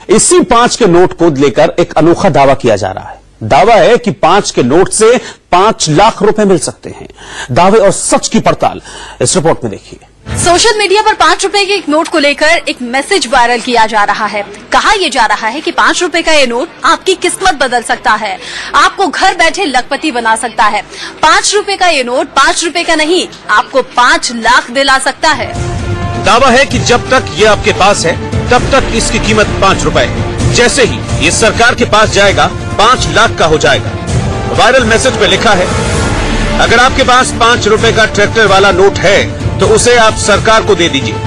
इसी 5 के नोट को लेकर एक अनोखा दावा किया जा रहा है। दावा है कि 5 के नोट से 5 लाख रुपए मिल सकते हैं। दावे और सच की पड़ताल इस रिपोर्ट में देखिए। सोशल मीडिया पर 5 रुपए के एक नोट को लेकर एक मैसेज वायरल किया जा रहा है। कहा यह जा रहा है कि 5 रुपए का ये नोट आपकी किस्मत बदल सकता है, आपको घर बैठे लखपति बना सकता है। 5 रुपए का ये नोट 5 रुपए का नहीं, आपको 5 लाख दिला सकता है। दावा है कि जब तक ये आपके पास है तब तक इसकी कीमत 5 रुपए है। जैसे ही ये सरकार के पास जाएगा 5 लाख का हो जाएगा। वायरल मैसेज में लिखा है, अगर आपके पास 5 रुपए का ट्रैक्टर वाला नोट है तो उसे आप सरकार को दे दीजिए।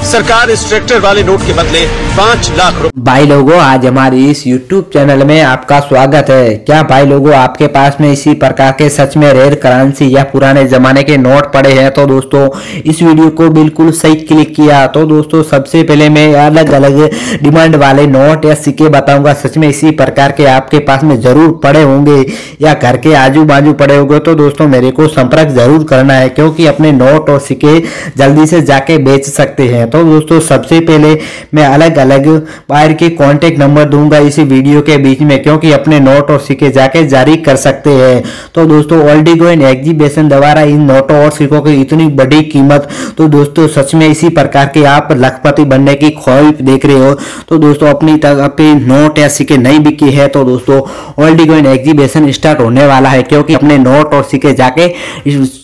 सरकार इस ट्रैक्टर वाले नोट के बदले 5 लाख रुपए। भाई लोगों, आज हमारे इस YouTube चैनल में आपका स्वागत है। क्या भाई लोगों आपके पास में इसी प्रकार के सच में रेयर करेंसी या पुराने जमाने के नोट पड़े हैं तो दोस्तों इस वीडियो को बिल्कुल सही क्लिक किया। तो दोस्तों सबसे पहले मैं अलग अलग डिमांड वाले नोट या सिक्के बताऊंगा। सच में इसी प्रकार के आपके पास में जरूर पड़े होंगे या घर के आजू बाजू पड़े होंगे तो दोस्तों मेरे को संपर्क जरूर करना है, क्योंकि अपने नोट और सिक्के जल्दी से जाके बेच सकते हैं। तो दोस्तों सबसे पहले मैं अलग अलग बायर के कांटेक्ट नंबर दूंगा इसी वीडियो के बीच में, क्योंकि अपने नोट और सिक्के जाके जारी कर सकते हैं। तो दोस्तों ओल्डिकॉइन एग्जीबिशन द्वारा इन नोटों और सिक्कों की इतनी बड़ी कीमत, तो दोस्तों सच में इसी प्रकार के आप लखपति बनने की ख्वाहिश देख रहे हो तो दोस्तों अपनी नोट या सिक्के नहीं बिकी है तो दोस्तों ओल्डिकॉइन एग्जीबिशन स्टार्ट होने वाला है, क्योंकि अपने नोट और सिक्के जाके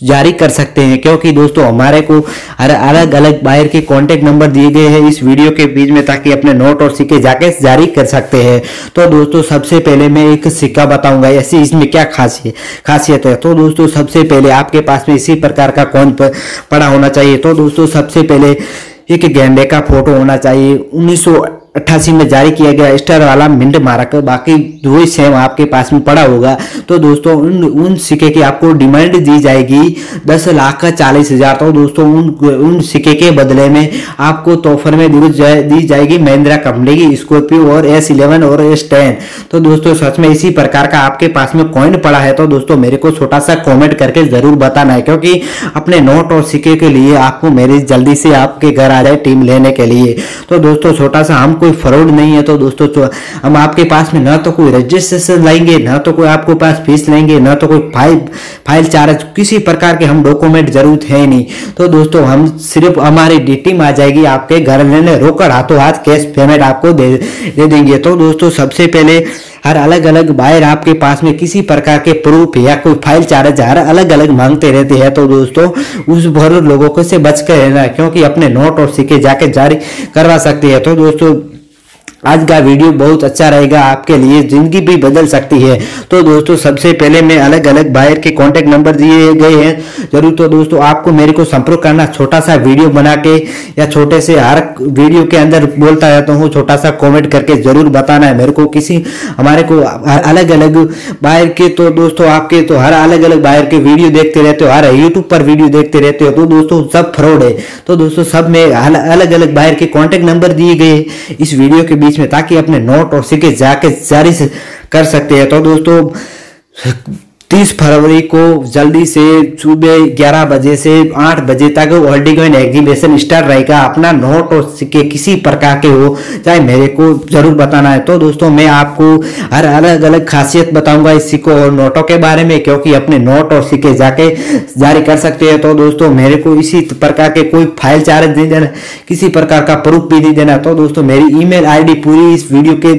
जारी कर सकते हैं। क्योंकि दोस्तों हमारे को अलग अलग बायर के कांटेक्ट नंबर दिए गए हैं इस वीडियो के बीच में, ताकि अपने नोट और सिक्के जाके जारी कर सकते हैं। तो दोस्तों सबसे पहले मैं एक सिक्का बताऊंगा ऐसी इसमें क्या खासियत है। तो दोस्तों सबसे पहले आपके पास में इसी प्रकार का कॉइन पड़ा होना चाहिए। तो दोस्तों सबसे पहले एक गेंडे का फोटो होना चाहिए। 1988 में जारी किया गया स्टार वाला मिंट मार्क, बाकी दो ही सेम आपके पास में पड़ा होगा। तो दोस्तों उन सिक्के की आपको डिमांड दी जाएगी 10 लाख का 40,000। तो दोस्तों उन सिक्के के बदले में आपको तोहफे में दी जाएगी महिंद्रा कंपनी की स्कॉर्पियो और S11 और S10। तो दोस्तों सच में इसी प्रकार का आपके पास में कॉइन पड़ा है तो दोस्तों मेरे को छोटा सा कॉमेंट करके जरूर बताना है, क्योंकि अपने नोट और सिक्के के लिए आपको मेरी जल्दी से आपके घर आ जाए टीम लेने के लिए। तो दोस्तों छोटा सा हम कोई फ्रॉड नहीं है। तो दोस्तों हम आपके पास में ना तो कोई रजिस्ट्रेशन लेंगे, ना तो कोई आपके पास फीस लेंगे, ना तो कोई फाइल चार्ज, किसी प्रकार के हम डॉक्यूमेंट जरूरत है नहीं। तो दोस्तों हम सिर्फ हमारी टीम आ जाएगी आपके घर लेने, रोकड़ हाथों हाथ कैश पेमेंट आपको दे देंगे। तो दोस्तों सबसे पहले हर अलग अलग बायर आपके पास में किसी प्रकार के प्रूफ या कोई फाइल चार्ज हर अलग अलग मांगते रहते हैं। तो दोस्तों उस भर लोगों को से बच कर रहना, क्योंकि अपने नोट और सिक्के जाके जारी करवा सकते हैं। तो दोस्तों आज का वीडियो बहुत अच्छा रहेगा, आपके लिए जिंदगी भी बदल सकती है। तो दोस्तों सबसे पहले मैं अलग अलग बायर के कांटेक्ट नंबर दिए गए हैं जरूर। तो दोस्तों आपको मेरे को संपर्क करना, छोटा सा वीडियो बना के या छोटे से हर वीडियो के अंदर बोलता रहता हूँ, छोटा सा कमेंट करके जरूर बताना है मेरे को। हमारे को अलग अलग बायर के, तो दोस्तों आपके तो हर अलग अलग बायर के वीडियो देखते रहते हो, हर यूट्यूब पर वीडियो देखते रहते हो। तो दोस्तों सब फ्रॉड है। तो दोस्तों सब में अलग अलग बायर के कांटेक्ट नंबर दिए गए इस वीडियो के बीच में, ताकि अपने नोट और सिक्के जाके जारी कर सकते हैं। तो दोस्तों 30 फरवरी को जल्दी से सुबह 11 बजे से 8 बजे तक ओल्डिकॉइन एग्जीबिशन स्टार्ट रहेगा। अपना नोट और सिक्के किसी प्रकार के हो चाहे मेरे को जरूर बताना है। तो दोस्तों मैं आपको हर अलग अलग खासियत बताऊंगा इस सिक्कों और नोटों के बारे में, क्योंकि अपने नोट और सिक्के जाके जारी कर सकते हैं। तो दोस्तों मेरे को इसी प्रकार के कोई फाइल चार्ज नहीं देना, किसी प्रकार का प्रूफ भी नहीं देना। तो दोस्तों मेरी ईमेल आईडी पूरी इस वीडियो के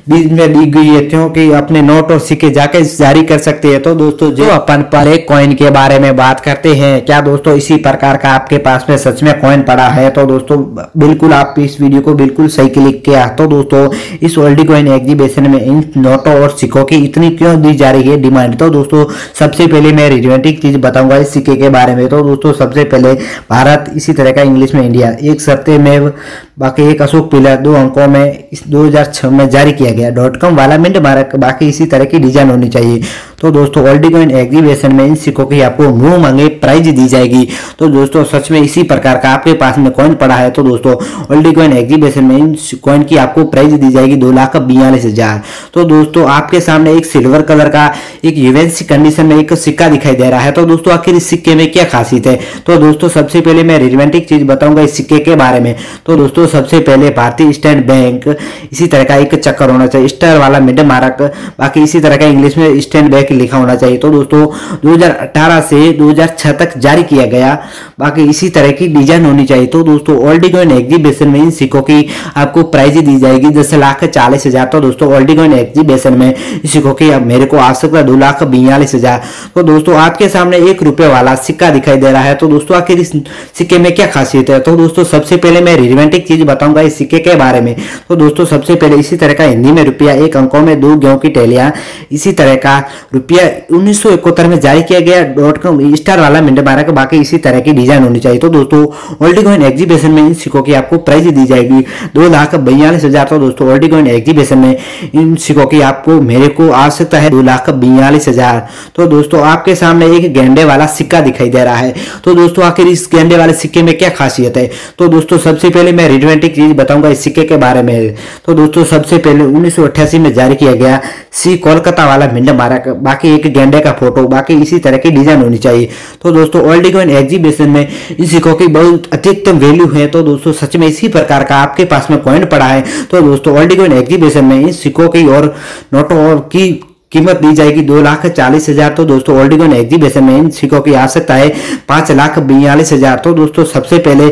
बीच में दी गई है, क्योंकि अपने नोट और सिक्के जाके जारी कर सकते हैं। तो दोस्तों जो अपन पर एक कॉइन के बारे में बात करते हैं, क्या दोस्तों इसी प्रकार का आपके पास में सच में कॉइन पड़ा है? तो दोस्तों बिल्कुल आप इस वीडियो को बिल्कुल सही क्लिक किया। तो दोस्तों इस ओल्डिकॉइन एग्जीबिशन में इन नोटों और सिक्कों की इतनी क्यों दी जा रही है डिमांड? तो दोस्तों सबसे पहले मैं रिलेवेंटिक चीज बताऊंगा इस सिक्के के बारे में। तो दोस्तों सबसे पहले भारत, इसी तरह का इंग्लिश में इंडिया, एक सत्य में बाकी एक अशोक पिलर 2 अंकों में इस 2006 में जारी किया गया। .com वाला मिंट मार्क, बाकी इसी तरह की डिजाइन होनी चाहिए। तो दोस्तों ओल्डिकॉइन एग्जीबिशन में इन सिक्कों की आपको मुंह मांगे प्राइज दी जाएगी। तो दोस्तों सच में इसी प्रकार का आपके पास में कॉइन पड़ा है तो दोस्तों ओल्डी कॉइन एग्जीबिशन में इन कॉइन की आपको प्राइज दी जाएगी 2,42,000। तो दोस्तों आपके सामने एक सिल्वर कलर का एक यूएनसी कंडीशन में एक सिक्का दिखाई दे रहा है। तो दोस्तों आखिर इस सिक्के में क्या खासियत है? तो दोस्तों सबसे पहले मैं रोमांटिक चीज बताऊंगा इस सिक्के के बारे में। तो दोस्तों सबसे पहले भारतीय स्टेट बैंक इसी तरह का एक चक्कर होना चाहिए, स्टार वाला मिड मार्क, बाकी इसी तरह का इंग्लिश में स्टेट बैंक लिखा होना चाहिए। तो दोस्तों 2018 से 2006 तक जारी किया गया, बाकी इसी तरह की डिजाइन होनी चाहिए। तो दोस्तों ओल्डी कॉइन एग्जीबिशन में इन सिक्कों की आपको प्राइज दी जाएगी 10,40,000। तो दोस्तों ओल्डी कॉइन एग्जीबिशन में इस सिक्कों की मेरे को आवश्यकता 2,42,000। तो दोस्तों आपके सामने ₹1 वाला सिक्का दिखाई दे रहा है। तो दोस्तों आखिर इस सिक्के में क्या खासियत है? तो दोस्तों सबसे पहले मैं रोमांटिक चीज बताऊंगा इस सिक्के के बारे में। तो दोस्तों सबसे पहले इसी तरह का हिंदी में रुपया 1 अंकों में 2 गेहूं की टहलियां, इसी तरह का रुपया 1971 में जारी किया गया .com स्टार वाला मिंड मार्क, बाकी इसी तरह की डिजाइन होनी चाहिए। तो दोस्तों ओल्डी कॉइन एग्जीबिशन में इन सिक्कों की आपको प्राइज दी जाएगी 2,42,000। तो दोस्तों ओल्डी कॉइन एग्जीबिशन में इन सिक्कों की आपको मेरे को आवश्यकता है 2,42,000। तो दोस्तों आपके सामने एक गेंडे वाला सिक्का दिखाई दे रहा है। तो दोस्तों आखिर इस गेंडे वाले सिक्के में क्या खासियत है? तो दोस्तों सबसे पहले मैं रोमांटिक चीज बताऊंगा इस सिक्के के बारे में। तो दोस्तों सबसे पहले 1988 में जारी किया गया सी कोलकाता वाला मिंड मार्क, बाकी एक गेंडे का फोटो, बाकी इसी तरह की डिजाइन होनी चाहिए। तो दोस्तों ओल्डी कॉइन एग्जीबिशन में इन सिक्कों की बहुत अधिकतम वैल्यू है। तो दोस्तों सच में इसी प्रकार का आपके पास में कॉइन पड़ा है। तो दोस्तों ओल्डी कॉइन एग्जीबिशन में इन सिक्कों की और नोटों की कीमत दी जाएगी 2,40,000। तो दोस्तों ओल्डी कॉइन एग्जीबिशन में इन सिक्कों की आवश्यकता है 5,42,000। तो दोस्तों सबसे पहले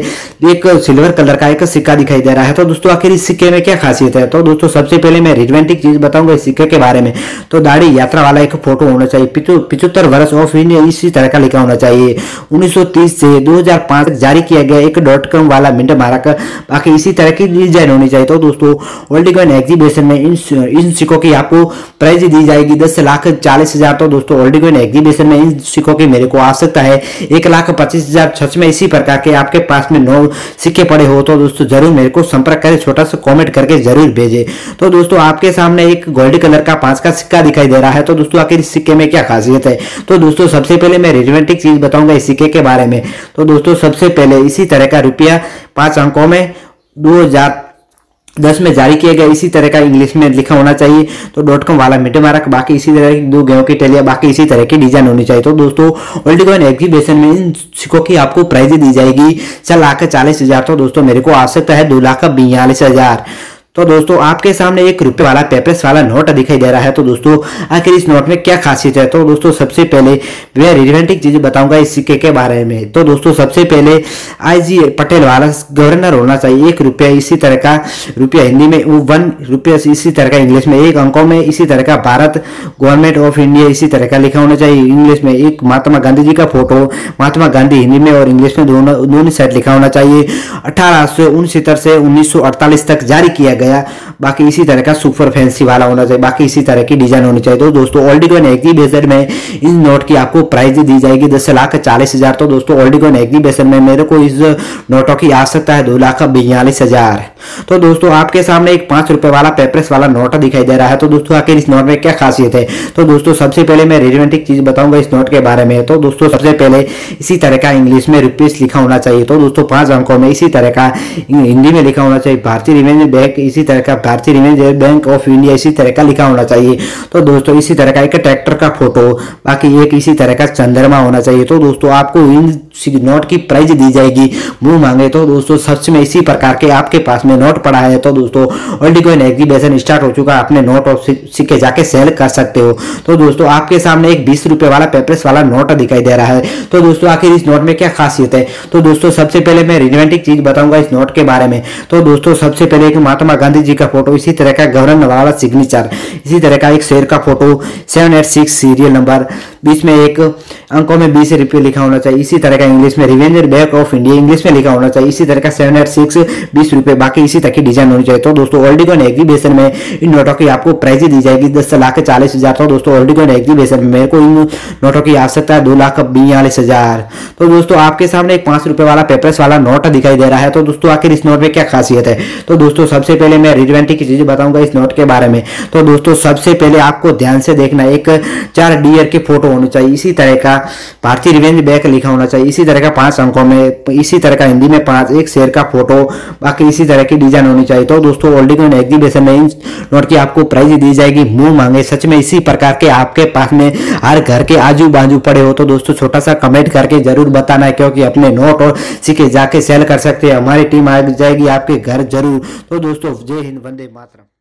एक सिल्वर कलर का एक सिक्का दिखाई दे रहा है। तो दोस्तों आखिर इस सिक्के में क्या खासियत है? तो दोस्तों सबसे पहले मैं रोमांटिक चीज बताऊंगा इस सिक्के के बारे में। तो दाढ़ी यात्रा वाला एक फोटो होना चाहिए, 75 वर्ष ऑफ इंडिया इसी तरह का लिखा होना चाहिए। 1930 से 2005 तक जारी किया गया एक .com वाला मिंड मार्क, बाकी इसी तरह की डिजाइन होनी चाहिए। तो दोस्तों ओल्डी कॉइन एग्जीबिशन में इन सिक्कों की आपको प्राइज दी जाएगी 10,40,000। तो दोस्तों ओल्डी कॉइन एग्जीबिशन में इन सिक्कों की मेरे को आवश्यकता है 1,25,000। सच में इसी प्रकार के आपके पास में 9 सिक्के पड़े हो तो दोस्तों जरूर मेरे को संपर्क करें, छोटा सा कमेंट करके जरूर भेजें। तो दोस्तों आपके सामने एक गोल्ड कलर का 5 का सिक्का दिखाई दे रहा है। तो दोस्तों आखिर इस सिक्के में क्या खासियत है? तो दोस्तों सबसे पहले मैं रोमांटिक चीज बताऊंगा इस सिक्के के बारे में। तो दोस्तों सबसे पहले इसी तरह का रुपया 5 अंकों में 2010 में जारी किया गया, इसी तरह का इंग्लिश में लिखा होना चाहिए। तो .com वाला मिड मार्क, बाकी इसी तरह की 2 गेहूं की टहलियां, बाकी इसी तरह की डिजाइन होनी चाहिए। तो दोस्तों ओल्डी कॉइन एग्जीबिशन में इन सिक्कों की आपको प्राइज दी जाएगी 4,40,000। तो दोस्तों मेरे को आवश्यकता है 2,42,000। तो दोस्तों आपके सामने एक ₹1 वाला पेपर्स वाला नोट दिखाई दे रहा है। तो दोस्तों आखिर इस नोट में क्या खासियत है? तो दोस्तों सबसे पहले मैं रोमांटिक चीज बताऊंगा इस सिक्के के बारे में। तो दोस्तों सबसे पहले IG पटेल वाला गवर्नर होना चाहिए, ₹1 इसी तरह का रुपया हिंदी में, ₹1 इसी तरह का इंग्लिश में, 1 अंकों में इसी तरह का भारत गवर्नमेंट ऑफ इंडिया इसी तरह का लिखा होना चाहिए इंग्लिश में। एक महात्मा गांधी जी का फोटो, महात्मा गांधी हिंदी में और इंग्लिश में दोनों साइड लिखा होना चाहिए। 1869 से 1948 तक जारी किया गया, बाकी इसी तरह का सुपर फैंसी वाला होना चाहिए, बाकी इसी तरह की डिजाइन होनी चाहिए। तो दोस्तों ओल्डी कॉइन एग्जीबिशन में इन नोट की आपको प्राइज दी जाएगी 10,40,000। तो दोस्तों ओल्डी कॉइन एग्जीबिशन में मेरे को इस नोटों की आवश्यकता है 2,42,000। तो दोस्तों आपके सामने एक ₹5 वाला पेपर्स वाला नोट दिखाई दे रहा है। तो दोस्तों आखिर इस नोट में क्या खासियत है? तो दोस्तों सबसे पहले मैं रोमांटिक चीज बताऊंगा इस नोट के बारे में। तो दोस्तों सबसे पहले इसी तरह का इंग्लिश में ₹, लिखा होना चाहिए। तो दोस्तों 5 अंकों में इसी तरह का हिंदी में लिखा होना चाहिए भारतीय रिवेन्यू बैंक इसी तरह का, भारतीय रिवेन्यू बैंक ऑफ इंडिया इसी तरह का लिखा होना चाहिए। तो दोस्तों इसी तरह का एक ट्रैक्टर का फोटो, बाकी एक इसी तरह का चंद्रमा होना चाहिए। तो दोस्तों आपको इन नोट की प्राइज दी जाएगी मुंह मांगे। तो दोस्तों सच में इसी प्रकार के आपके पास में नोट पड़ा है। तो दोस्तों ओल्डी कॉइन एग्जीबिशन स्टार्ट हो चुका, अपने नोट और सिक्के जाके सेल कर सकते हो। तो दोस्तों आपके सामने एक ₹20 वाला पेपर्स वाला नोट दिखाई दे रहा है। तो दोस्तों आखिर इस नोट में क्या खासियत है? तो दोस्तों सबसे पहले मैं रोमांटिक चीज बताऊंगा इस नोट के बारे में। तो दोस्तों सबसे पहले एक महात्मा गांधी जी का फोटो, इसी तरह का गवर्नर वाला सिग्नेचर, इसी तरह का एक शेर का फोटो, 786 सीरियल नंबर, बीच में एक अंकों में ₹20 लिखा होना चाहिए, इसी तरह का का इंग्लिश में revenge back of India English में लिखा होना चाहिए। इसी तरह का 786 20 रुपए, बाकी इसी तरह की डिजाइन होनी चाहिए। तो दोस्तों ओल्डिकॉइन एग्जीबिशन में इन नोटों की आपको प्राइस दी जाएगी 10,40,000। तो दोस्तों ओल्डिकॉइन एग्जीबिशन में मेरे को इन नोटों की आवश्यकता है 2,42,000। तो दोस्तों आपके सामने एक 5 रुपए वाला पेपर्स वाला नोट दिखाई दे रहा है। तो दोस्तों आखिर इस नोट में क्या खासियत है? तो दोस्तों सबसे पहले मैं रिलेवेंट की चीजें बताऊंगा इस नोट के बारे में। तो दोस्तों सबसे पहले आपको ध्यान से देखना, एक 4 डियर की फोटो होनी चाहिए। इसी तरह का भारतीय रिवेंज बैक लिखा होना चाहिए। इसी तरह का 5 अंकों में, इसी तरह का हिंदी में 5, एक शेर का फोटो, बाकी इसी तरह की डिजाइन होनी चाहिए। तो दोस्तों ओल्डिकॉइन एग्जीबिशन में इन नोट की आपको प्राइस दी जाएगी मुंह मांगे। सच में इसी प्रकार के आपके पास में हर घर के आजू बाजू पड़े हो तो दोस्तों छोटा सा कमेंट करके जरूर बताना है, क्योंकि अपने नोट और सिक्के जाके सेल कर सकते हैं। हमारी टीम आ जाएगी आपके घर जरूर। तो दोस्तों जय हिंद, वंदे मातरम।